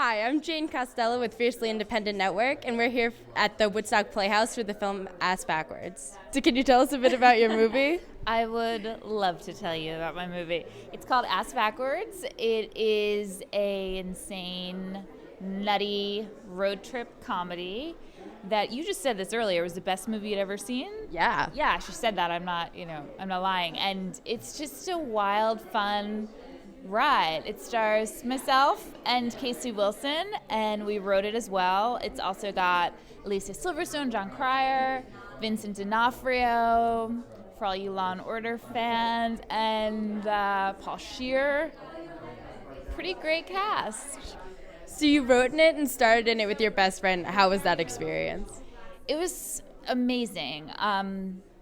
Hi, I'm Jane Costello with Fiercely Independent Network, and we're here at the Woodstock Playhouse for the film Ass Backwards. So can you tell us a bit about your movie? I would love to tell you about my movie. It's called Ass Backwards. It is a insane, nutty road trip comedy that you just said this earlier was the best movie you'd ever seen. Yeah. Yeah, she said that. I'm not lying. And it's just a wild, fun ride. It stars myself and Casey Wilson, and we wrote it as well. It's also got Alicia Silverstone, John Cryer, Vincent D'Onofrio, for all you Law and Order fans, and Paul Scheer. Pretty great cast. So you wrote in it and starred in it with your best friend. How was that experience? It was amazing.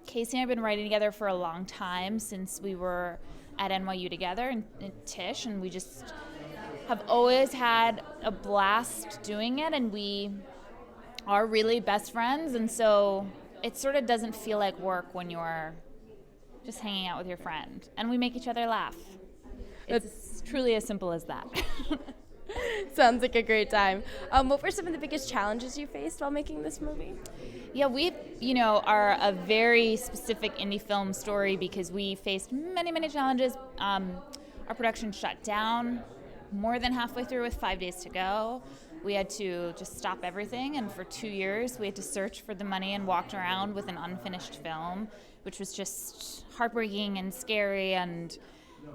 Casey and I have been writing together for a long time, since we were at NYU together in Tisch, and we just have always had a blast doing it, and we are really best friends, and so it sort of doesn't feel like work when you're just hanging out with your friend, and we make each other laugh. It's truly as simple as that. Sounds like a great time. What were some of the biggest challenges you faced while making this movie? Yeah, we, are a very specific indie film story because we faced many, many challenges. Our production shut down more than halfway through with 5 days to go. We had to just stop everything, and for 2 years we had to search for the money and walked around with an unfinished film, which was just heartbreaking and scary and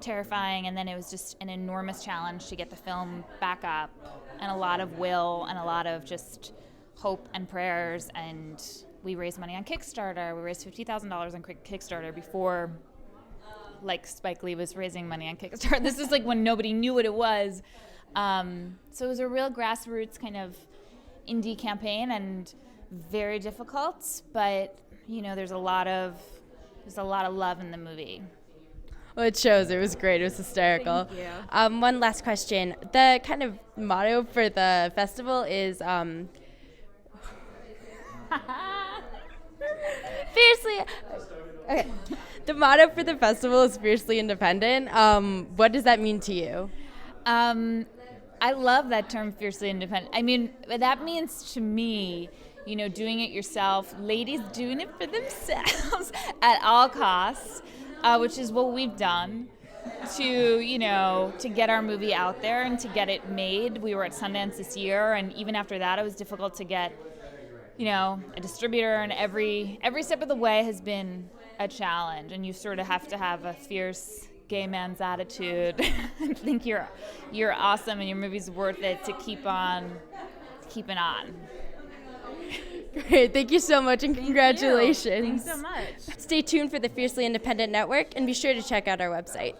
terrifying. And then it was just an enormous challenge to get the film back up, and a lot of will and a lot of just hope and prayers. And we raised money on Kickstarter. We raised $50,000 on Kickstarter before Spike Lee was raising money on Kickstarter. This is when nobody knew what it was. So it was a real grassroots kind of indie campaign, and very difficult, but there's a lot of love in the movie. Well, it shows. It was great. It was hysterical. Thank you. One last question. The kind of motto for the festival is fiercely. Okay. The motto for the festival is fiercely independent. What does that mean to you? I love that term, fiercely independent. I mean, that means to me, doing it yourself, ladies doing it for themselves at all costs, which is what we've done to get our movie out there and to get it made. We were at Sundance this year, and even after that, it was difficult to get, a distributor, and every step of the way has been a challenge, and you sort of have to have a fierce gay man's attitude and think you're awesome and your movie's worth it to keep on keeping on. Great. Thank you so much, and congratulations. Thanks so much. Stay tuned for the Fiercely Independent Network, and be sure to check out our website.